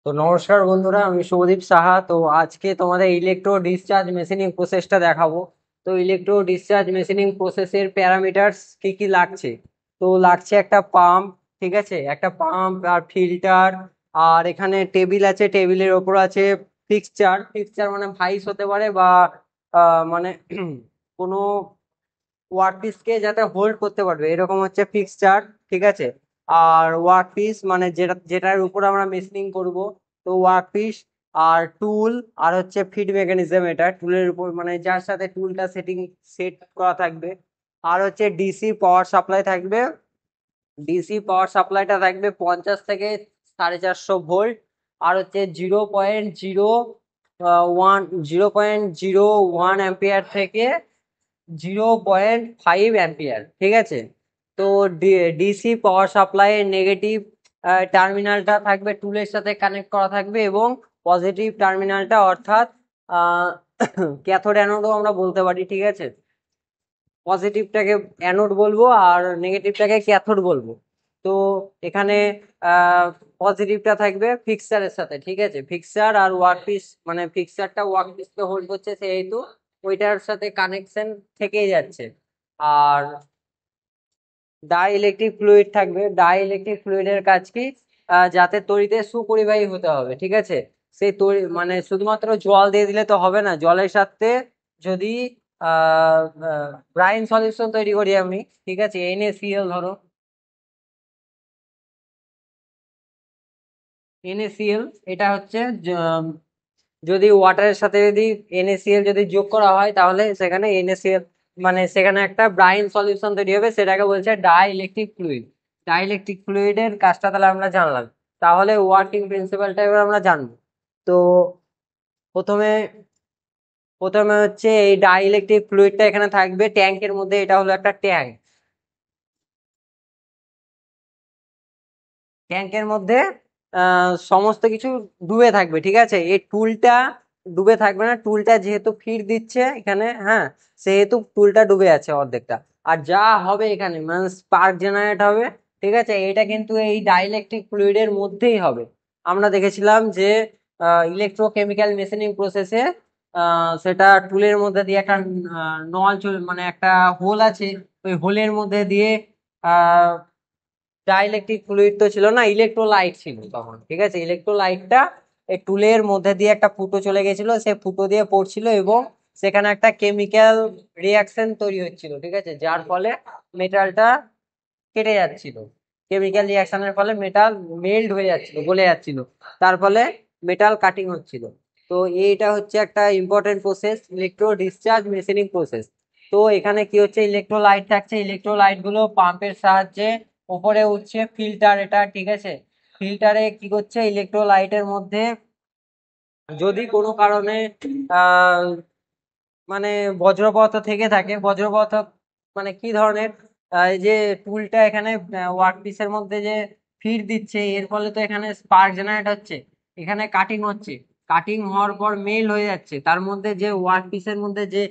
তো নমস্কার বন্ধুরা, আমি শুভদীপ সাহা। তো আজকে তোমাদের ইলেকট্রো ডিসচার্জ মেশিনিং প্রসেসটা দেখাবো। তো ইলেকট্রো ডিসচার্জ মেশিনিং প্রসেসের প্যারামিটারস কি কি লাগছে। তো লাগছে একটা পাম্প, ঠিক আছে, একটা পাম্প আর ফিল্টার। আর এখানে টেবিল আছে, টেবিলের ওপর আছে ফিক্সচার। ফিক্সচার মানে ভাইস হতে পারে বা মানে কোনো ওয়ার্কপিসকে যাতে হোল্ড করতে পারবে এরকম হচ্ছে ফিক্সচার, ঠিক আছে। আর ওয়ার্কপিস মানে যেটার উপর আমরা মেশিনিং করব। তো ওয়ার্কপিস আর টুল আর হচ্ছে ফিড মেকানিজম, এটা টুলের উপর মানে যার সাথে টুলটা সেট করা থাকবে। আর হচ্ছে ডিসি পাওয়ার সাপ্লাই থাকবে। ডিসি পাওয়ার সাপ্লাইটা থাকবে 50 থেকে 450 ভোল্ট। আর হচ্ছে 0.01 থেকে 0.5 অ্যাম্পিয়ার, ঠিক আছে। তো ডিসি পাওয়ার সাপ্লাই এর নেগেটিভ টার্মিনালটা থাকবে টুলের সাথে কানেক্ট করা থাকবে, এবং পজিটিভ টার্মিনালটা অর্থাৎ ক্যাথোড অ্যানোডও আমরা বলতে পারি, ঠিক আছে। পজিটিভটাকে অ্যানোড বলবো আর নেগেটিভটাকে ক্যাথোড বলবো। তো এখানে পজিটিভটা থাকবে ফিক্সারের সাথে, ঠিক আছে। ফিক্সার আর ওয়ার্কপিস মানে ফিক্সারটা ওয়ার্কপিসকে হোল্ড করছে, সেহেতু ওইটার সাথে কানেকশন থেকেই যাচ্ছে। আর ডাই ইলেকট্রিক ফ্লুইড থাকবে। ডাই ইলেকট্রিক ফ্লুইডের কাজ কি, যাতে তড়িতে সুপরিবাহী হতে হবে, ঠিক আছে। সেই তড়ি মানে শুধুমাত্র জল দিয়ে দিলে তো হবে না, জলের সাথে যদি ব্রাইন সলিউশন তৈরি করি আমি, ঠিক আছে, NaCl ধরো, NaCl এটা হচ্ছে যদি ওয়াটারের সাথে যদি NaCl যদি যোগ করা হয়, তাহলে সেখানে NaCl মানে সেখানে একটা ব্রাইন সলিউশন তৈরি হবে, সেটাকে বলছে die electric fluid. Die electric ফ্লুইডের কাজটা তাহলে আমরা জানলাম। তাহলে ওয়ার্কিং প্রিন্সিপালটা এবার আমরা জানবো। তো প্রথমে প্রথমে হচ্ছে এই ডাই ইলেকট্রিক ফ্লুইডটা এখানে থাকবে ট্যাঙ্কের মধ্যে। এটা হলো একটা ট্যাঙ্ক। ট্যাঙ্কের মধ্যে সমস্ত কিছু ডুবে থাকবে, ঠিক আছে। এই টুলটা ডুবে থাকবে না, টুলটা যেহেতু ফিড দিচ্ছে এখানে, হ্যাঁ, সেহেতু টুলটা ডুবে আছে অর্ধেকটা। আর যা হবে এখানে মানে স্পার্ক জেনারেট হবে, ঠিক আছে। এটা কিন্তু এই ডাইইলেকট্রিক ফ্লুইডের মধ্যেই হবে। আমরা দেখেছিলাম যে ইলেকট্রোকেমিক্যাল মেশিনিং প্রসেসে সেটা টুলের মধ্যে দিয়ে একটা নল মানে একটা হোল আছে, ওই হোলের মধ্যে দিয়ে ডাইইলেকট্রিক ফ্লুইড তো ছিল না, ইলেকট্রোলাইট ছিল তখন, ঠিক আছে। ইলেকট্রোলাইটটা এই টুলের মধ্যে দিয়ে একটা ফুটো চলে গেছিল, সে ফুটো দিয়ে পড়ছিল এবং সেখানে একটা কেমিক্যাল রিয়াকশন তৈরি হচ্ছিল, ঠিক আছে, যার ফলে মেটালটা কেটে যাচ্ছিল। কেমিক্যাল রিয়াকশনের ফলে মেটাল মেল্ট হয়ে যাচ্ছিল, গলে যাচ্ছিল, তার ফলে মেটাল কাটিং হচ্ছিল। তো এইটা হচ্ছে একটা important process, electro discharge machining process. তো এখানে কি হচ্ছে, ইলেকট্রোলাইট থাকছে, ইলেকট্রোলাইট গুলো পাম্পের সাহায্যে উপরে উঠছে ফিল্টার, এটা ঠিক আছে। ফিল্টারে কি করছে, ইলেকট্রোলাইটের মধ্যে যদি কোনো কারণে আহ মানে বজ্রপদার্থ থেকে থাকে, বজ্রপদার্থ মানে কি ধরনের, এই যে টুলটা এখানে ওয়ার্ক পিসের মধ্যে যে ফিড দিচ্ছে, এর ফলে তো এখানে স্পার্ক জেনারেট হচ্ছে, এখানে কাটিং হচ্ছে। কাটিং হওয়ার পর মেল হয়ে যাচ্ছে, তার মধ্যে যে ওয়ার্ক পিসের মধ্যে যে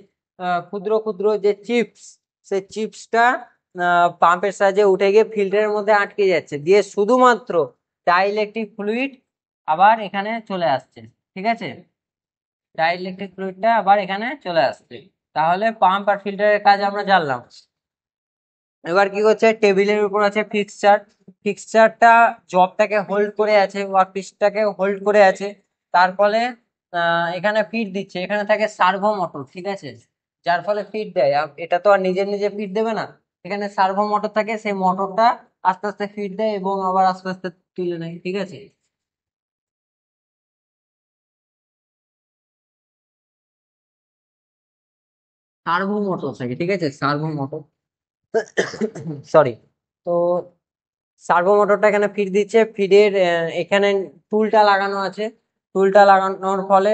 ক্ষুদ্র ক্ষুদ্র যে চিপস, সেই চিপসটা পাম্পের সাহায্যে উঠে গিয়ে ফিল্টারের মধ্যে আটকে যাচ্ছে, দিয়ে শুধুমাত্র ডাইইলেকট্রিক ফ্লুইড আবার এখানে চলে আসছে, ঠিক আছে। ডাইইলেকট্রিক ফ্লুইডটা আবার এখানে চলে আসছে। তাহলে পাম্প আর ফিল্টারের কাজ আমরা জানলাম। এবার কি করছে, টেবিলের উপর আছে ফিক্সচার। ফিক্সচারটা জবটাকে হোল্ড করে আছে, ওয়ার্কপিসটাকে হোল্ড করে আছে, তার ফলে এখানে ফিড দিচ্ছে। এখানে থাকে সার্ভো মোটর, ঠিক আছে, যার ফলে ফিড দেয়। এটা তো আর নিজে নিজে ফিড দেবে না, এখানে সার্ভো মোটর থাকে, সেই মোটরটা আস্তে আস্তে ফিড দেয় এবং আবার আস্তে আস্তে তুলে নেয়, ঠিক আছে। সার্ভো মোটর থাকে, ঠিক আছে, সার্ভো মোটর, সরি। তো সার্ভো মোটরটা এখানে ফিড দিচ্ছে, ফিডের এখানে টুলটা লাগানো আছে। টুলটা লাগানোর ফলে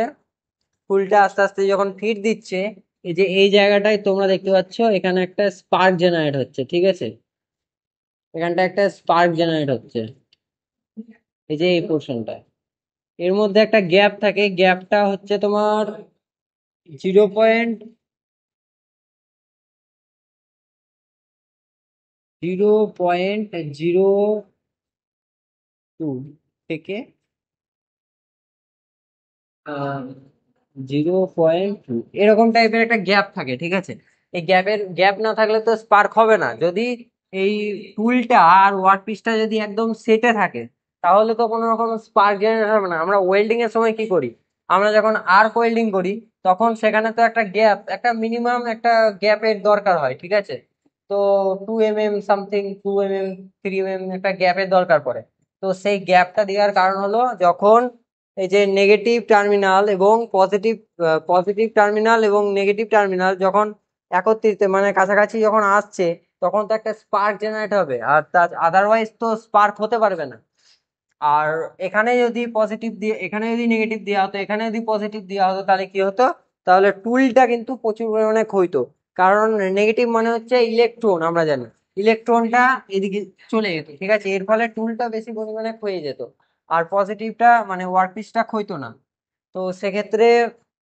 টুলটা আস্তে আস্তে যখন ফিড দিচ্ছে, এই যে এই জায়গাটায় তোমরা দেখতে পাচ্ছ এখানে একটা স্পার্ক জেনারেট হচ্ছে, ঠিক আছে। এখানটা একটা স্পার্ক জেনারেট হচ্ছে, এই যে এই পোর্শনটা। এর মধ্যে একটা গ্যাপ থাকে, গ্যাপটা হচ্ছে তোমার 0.002 থেকে 0.2 এরকম টাইপের একটা গ্যাপ থাকে, ঠিক আছে। এই গ্যাপ না থাকলে তো স্পার্ক হবে না। যদি এই টুলটা আর ওয়ার্ক পিসটা যদি একদম সেটে থাকে, তাহলে তো কোনো রকম স্পার্ক জেনারেট হবে না। আমরা ওয়েল্ডিং এর সময় কি করি, আমরা যখন আর্ক ওয়েল্ডিং করি, তখন সেখানে তো একটা গ্যাপ, একটা মিনিমাম একটা গ্যাপের দরকার হয়, ঠিক আছে। তো 2 mm সামথিং, 2 mm, 3 mm একটা গ্যাপের দরকার পড়ে। তো সেই গ্যাপটা দেওয়ার কারণ হলো, যখন এই যে নেগেটিভ টার্মিনাল এবং পজিটিভ টার্মিনাল এবং নেগেটিভ টার্মিনাল যখন একত্রিত মানে কাছাকাছি যখন আসছে, তখন তো একটা স্পার্ক জেনারেট হবে, আর তার আদারওয়াইজ তো স্পার্ক হতে পারবে না। আর এখানে যদি নেগেটিভ দেওয়া হতো, এখানে যদি পজিটিভ দেওয়া হতো, তাহলে কি হতো, তাহলে টুলটা কিন্তু প্রচুর পরিমাণে ক্ষয়িত। কারণ নেগেটিভ মানে হচ্ছে ইলেকট্রন, আমরা জানি ইলেকট্রনটা এদিকে চলে যেত, ঠিক আছে। এর ফলে টুলটা বেশি পরিমাণে ক্ষয়ে যেত, আর পজিটিভটা মানে ওয়ার্কপিসটা ক্ষয়িত না। তো সেক্ষেত্রে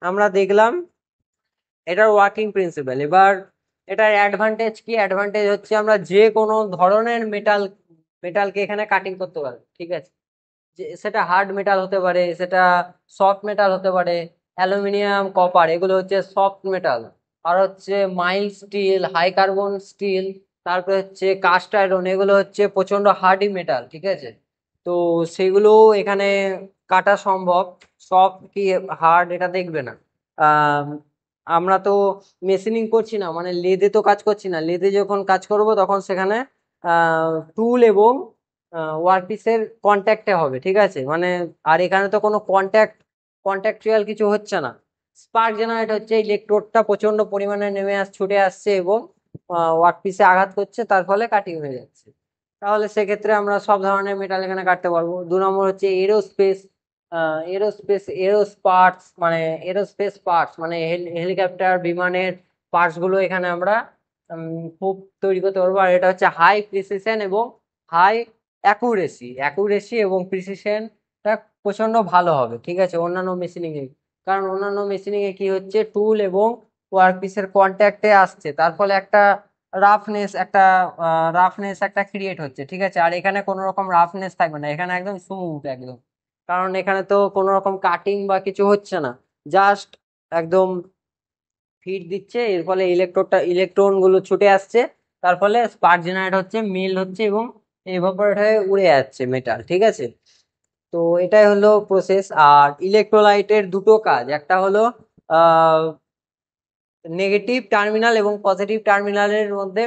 আমরা দেখলাম এটার ওয়ার্কিং প্রিন্সিপাল। এবার এটার অ্যাডভান্টেজ কি? অ্যাডভান্টেজ হচ্ছে আমরা যে কোনো ধরনের মেটালকে এখানে কাটিং করতে পারবো, ঠিক আছে। যে সেটা হার্ড মেটাল হতে পারে, সেটা সফট মেটাল হতে পারে। অ্যালুমিনিয়াম, কপার, এগুলো হচ্ছে সফট মেটাল। আর হচ্ছে mild steel, high carbon steel, তারপরে হচ্ছে কাস্ট আয়রন, এগুলো হচ্ছে প্রচন্ড হার্ডি মেটাল, ঠিক আছে। তো সেগুলো এখানে কাটা সম্ভব। সফট কি হার্ড এটা দেখবে না। আহ আমরা তো মেশিনিং করছি না, মানে লেদে তো কাজ করছি না। লেদে যখন কাজ করব, তখন সেখানে টুল এবং ওয়ার্কপিসের কন্ট্যাক্টে হবে, ঠিক আছে। মানে আর এখানে তো কোনো কন্ট্যাকচুয়াল কিছু হচ্ছে না। স্পার্ক জেনারেট হচ্ছে, ইলেকট্রোডটা প্রচন্ড পরিমাণে ছুটে আসছে এবং ওয়ার্কপিসে আঘাত করছে, তার ফলে কাটিং হয়ে যাচ্ছে। তাহলে সেক্ষেত্রে আমরা সব ধরনের মেটাল এখানে কাটতে পারবো। 2 নম্বর হচ্ছে এরোস্পেস। এরোস্পার্টস মানে এরোস্পেস পার্টস মানে হেলিকপ্টার, বিমানের পার্টস গুলো এখানে আমরা খুব তৈরি করতে পারবো। আর এটা হচ্ছে হাই প্রিসিশন এবং হাই অ্যাকুরেসি এবং প্রিসিশনটা প্রচন্ড ভালো হবে, ঠিক আছে, অন্যান্য মেশিনিং এ। কারণ অন্যান্য মেশিনিং এ কি হচ্ছে, টুল এবং ওয়ার্কপিসের কন্ট্যাক্টে আসছে, তার ফলে একটা রাফনেস একটা ক্রিয়েট হচ্ছে, ঠিক আছে। আর এখানে কোনো রকম রাফনেস থাকবে না, এখানে একদম স্মুথ একদম। কারণ এখানে তো কোনো রকম কাটিং বা কিছু হচ্ছে না, জাস্ট একদম ফিড দিচ্ছে, এর ফলে ইলেকট্রন গুলো ছুটে আসছে, তার ফলে স্পার্ক জেনারেট হচ্ছে, মেল্ট হচ্ছে এবং এভাপোরেট হয়ে উড়ে যাচ্ছে মেটাল, ঠিক আছে। তো এটাই হলো প্রসেস। আর ইলেকট্রোলাইটের দুটো কাজ, একটা হলো আহ নেগেটিভ টার্মিনাল এবং পজিটিভ টার্মিনালের মধ্যে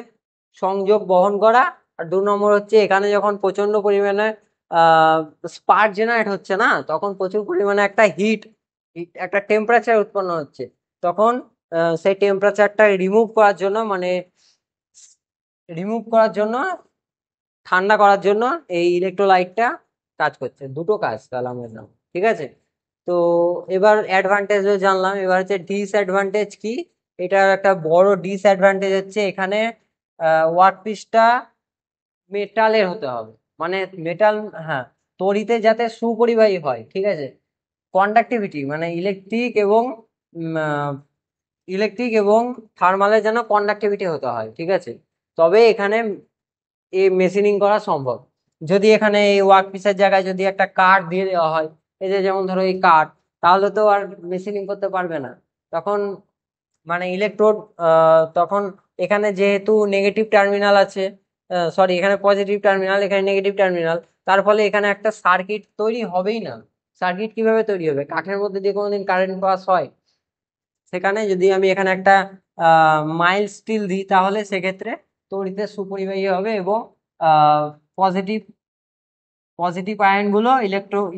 সংযোগ বহন করা। আর 2 নম্বর হচ্ছে এখানে যখন প্রচন্ড পরিমাণে স্পার্ক জেনারেট হচ্ছে না, তখন প্রচুর পরিমাণে একটা একটা টেম্পারেচার উৎপন্ন হচ্ছে। তখন সেই টেম্পারেচারটা রিমুভ করার জন্য ঠান্ডা করার জন্য এই ইলেকট্রোলাইটটা কাজ করছে। দুটো কাজ তাহলে আমরা জানলাম, ঠিক আছে। তো এবার অ্যাডভান্টেজ জানলাম, এবার হচ্ছে ডিসঅ্যাডভান্টেজ কি। এটার একটা বড় ডিসঅ্যাডভান্টেজ হচ্ছে এখানে ওয়ার্কপিসটা মেটালের হতে হবে, মানে মেটাল, হ্যাঁ, তড়িতে যাতে সুপরিবাহী হয়, ঠিক আছে। কন্ডাক্টিভিটি মানে ইলেকট্রিক এবং থার্মালের যেন কন্ডাক্টিভিটি হতে হয়, ঠিক আছে। তবে এখানে এই মেশিনিং করা সম্ভব। যদি এখানে এই ওয়ার্ক পিসের জায়গায় যদি একটা কাঠ দিয়ে দেওয়া হয়, এই যে যেমন ধরো এই কাঠ, তাহলে তো আর মেশিনিং করতে পারবে না। তখন মানে ইলেকট্রোড, তখন এখানে যেহেতু নেগেটিভ টার্মিনাল আছে, সরি এখানে পজিটিভ টার্মিনাল, এখানে নেগেটিভ টার্মিনাল, তার ফলে এখানে একটা সার্কিট তৈরি হবেই না। সার্কিট কিভাবে তৈরি হবে? কাঠের মধ্যে দিয়ে কোনোদিন কারেন্ট পাস হয়? সেখানে যদি আমি এখানে একটা মাইল্ড স্টিল দিই, তাহলে সেক্ষেত্রে তড়িতের সুপরিবাহী হবে এবং পজিটিভ পজিটিভ আয়ন গুলো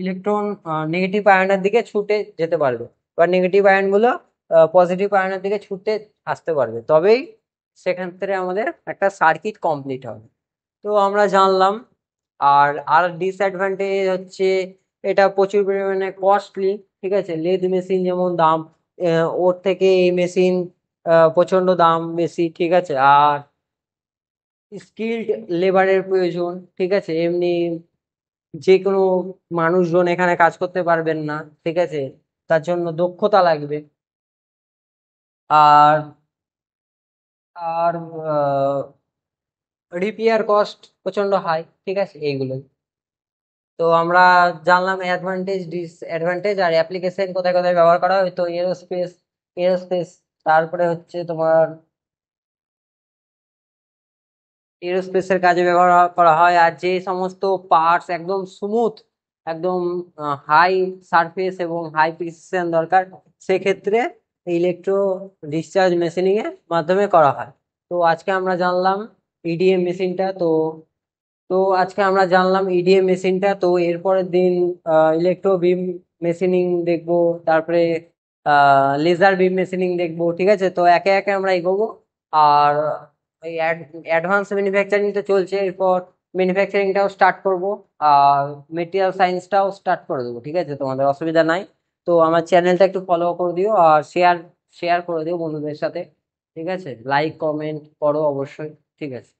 ইলেকট্রন নেগেটিভ আয়নের দিকে ছুটে যেতে পারবে, বা নেগেটিভ আয়ন গুলো পজিটিভ আয়নের দিকে ছুটে আসতে পারবে, তবেই সেক্ষেত্রে আমাদের একটা সার্কিট কমপ্লিট হবে। তো আমরা জানলাম। আর আর ডিসঅ্যাডভান্টেজ হচ্ছে এটা প্রচুর পরিমাণে কস্টলি, ঠিক আছে। লেদ মেশিন যেমন দাম, ওর থেকে এই মেশিন প্রচন্ড দাম বেশি, ঠিক আছে। আর স্কিল্ড লেবারের প্রয়োজন, ঠিক আছে। এমনি যে কোনো মানুষজন এখানে কাজ করতে পারবেন না, ঠিক আছে, তার জন্য দক্ষতা লাগবে। আর আর রিপেয়ার কস্ট প্রচন্ড হাই, ঠিক আছে, এইগুলো। তো আমরা জানলাম অ্যাডভান্টেজ ডিসঅ্যাডভান্টেজ আর অ্যাপ্লিকেশন কোথায় কোথায় ব্যবহার করা হয়। তো এরোস্পেস, তারপরে হচ্ছে তোমার এরোস্পেসের কাজে ব্যবহার করা হয়। আর যে সমস্ত পার্টস একদম স্মুথ, একদম হাই সারফেস এবং হাই প্রিসিশন দরকার, সেক্ষেত্রে ইলেকট্রো ডিসচার্জ মেশিনিং এর মাধ্যমে করা হয়। তো আজকে আমরা জানলাম ইডিএম মেশিনটা। তো আজকে আমরা জানলাম ইডিএম মেশিনটা। তো এরপরের দিন ইলেকট্রো বিম মেশিনিং দেখবো, তারপরে লেজার বিম মেশিনিং দেখবো। ঠিক আছে, তো একে একে আমরা এগোবো। আর এই অ্যাডভান্স ম্যানুফ্যাকচারিং তো চলছে, এরপর ম্যানুফ্যাকচারিংটাও স্টার্ট করব। আর মেটেরিয়াল সায়েন্সটাও স্টার্ট করে দেবো। ঠিক আছে, তোমাদের অসুবিধা নাই। তো আমার চ্যানেলটা একটু ফলো করে দিও আর শেয়ার শেয়ার করে দিও বন্ধুদের সাথে। ঠিক আছে, লাইক কমেন্ট করো অবশ্যই। ঠিক আছে।